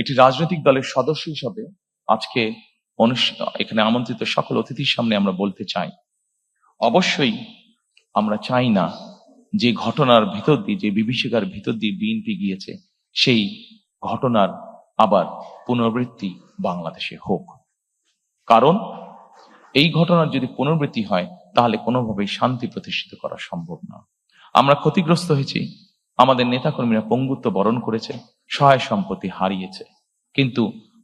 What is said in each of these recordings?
একটি রাজনৈতিক দলের সদস্য হিসাবে আজকে এখানে আমন্ত্রিত সকল অতিথির সামনে আমরা বলতে চাই, অবশ্যই আমরা চাই না যে ঘটনার ভিতর দিয়ে, যে বিভীষিকার ভিতর দিয়ে বিএনপি গিয়েছে, সেই ঘটনার আবার পুনরাবৃত্তি বাংলাদেশে হোক। কারণ এই ঘটনার যদি পুনরাবৃত্তি হয় তাহলে কোনোভাবেই শান্তি প্রতিষ্ঠিত করা সম্ভব না। আমরা ক্ষতিগ্রস্ত হয়েছি, আমাদের নেতাকর্মীরা পঙ্গুত্ব বরণ করেছে, সহায় সম্পত্তি হারিয়েছে, কিন্তু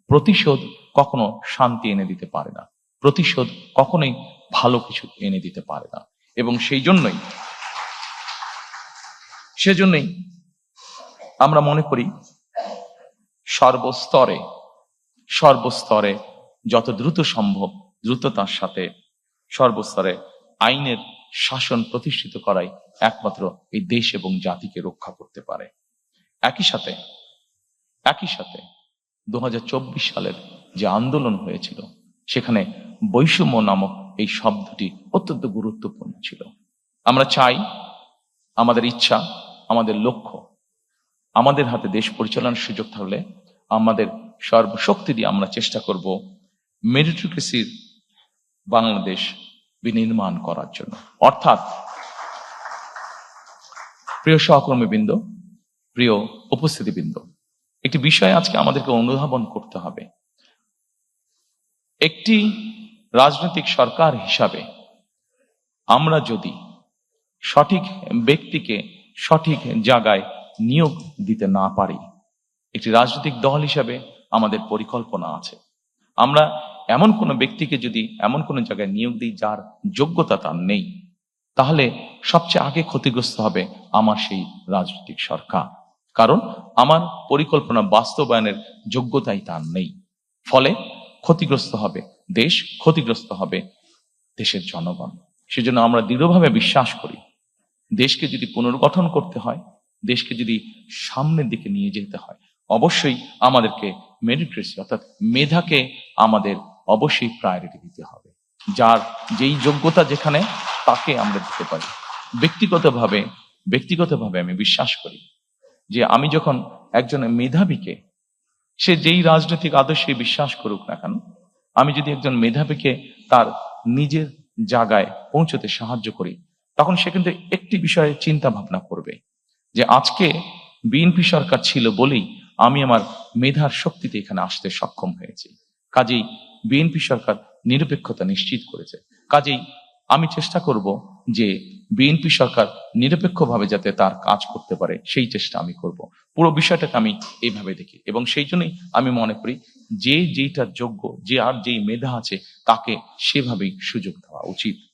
প্রতিশোধ কখনো শান্তি এনে দিতে পারে না, প্রতিশোধ কখনোই ভালো কিছু এনে দিতে পারে না। এবং সেজন্যই আমরা মনে করি সর্বস্তরে যত দ্রুত সম্ভব দ্রুততার সাথে সর্বস্তরে আইনের শাসন প্রতিষ্ঠিত করাই একমাত্র এই দেশ এবং জাতিকে রক্ষা করতে পারে। একই সাথে 2024 সালের যে আন্দোলন হয়েছিল, সেখানে বৈষম্য নামক এই শব্দটি অত্যন্ত গুরুত্বপূর্ণ ছিল। আমরা চাই, আমাদের ইচ্ছা, আমাদের লক্ষ্য, আমাদের হাতে দেশ পরিচালনার সুযোগ থাকলে আমাদের সর্বশক্তি দিয়ে আমরা চেষ্টা করব মেরিটোক্রেসির বাংলাদেশ বিনির্মাণ করার জন্য। অর্থাৎ প্রিয় সহকর্মীবৃন্দ, প্রিয় উপস্থিতিবৃন্দ, একটি বিষয় আজকে আমাদেরকে অনুধাবন করতে হবে। একটি রাজনৈতিক সরকার হিসাবে আমরা যদি সঠিক ব্যক্তিকে সঠিক জায়গায় নিয়োগ দিতে না পারি, একটি রাজনৈতিক দল হিসাবে আমাদের পরিকল্পনা আছে, আমরা এমন কোনো ব্যক্তিকে যদি এমন কোনো জায়গায় নিয়োগ দিই যার যোগ্যতা তার নেই, তাহলে সবচেয়ে আগে ক্ষতিগ্রস্ত হবে আমার সেই রাজনৈতিক সরকার। কারণ আমার পরিকল্পনা বাস্তবায়নের যোগ্যতাই তার নেই। ফলে ক্ষতিগ্রস্ত হবে দেশ, ক্ষতিগ্রস্ত হবে দেশের জনগণ। সেজন্য আমরা দৃঢ়ভাবে বিশ্বাস করি, দেশকে যদি পুনর্গঠন করতে হয়, দেশকে যদি সামনের দিকে নিয়ে যেতে হয়, অবশ্যই আমাদেরকে মেরিটোক্রেসি অর্থাৎ মেধাকে আমাদের অবশ্যই প্রায়োরিটি দিতে হবে। যার যেই যোগ্যতা যেখানে, তাকে আমরা দিতে পারি। ব্যক্তিগতভাবে আমি বিশ্বাস করি যে আমি যখন একজন মেধাবীকে, সে যেই রাজনৈতিক আদর্শে বিশ্বাস করুক না কেন, আমি যদি একজন মেধাবীকে তার নিজের জায়গায় পৌঁছতে সাহায্য করি, তখন সে কিন্তু একটি বিষয়ে চিন্তা ভাবনা করবে যে আজকে বিএনপি সরকার ছিল বলেই আমি আমার মেধার শক্তিতে এখানে আসতে সক্ষম হয়েছি। কাজেই বিএনপি সরকার নিরপেক্ষতা নিশ্চিত করেছে। কাজেই আমি চেষ্টা করব যে বিএনপি সরকার নিরপেক্ষভাবে যাতে তার কাজ করতে পারে, সেই চেষ্টা আমি করব। পুরো বিষয়টাকে আমি এইভাবে দেখি এবং সেই জন্যই আমি মনে করি যে যেইটার যোগ্য, যে আর যেই মেধা আছে, তাকে সেভাবেই সুযোগ দেওয়া উচিত।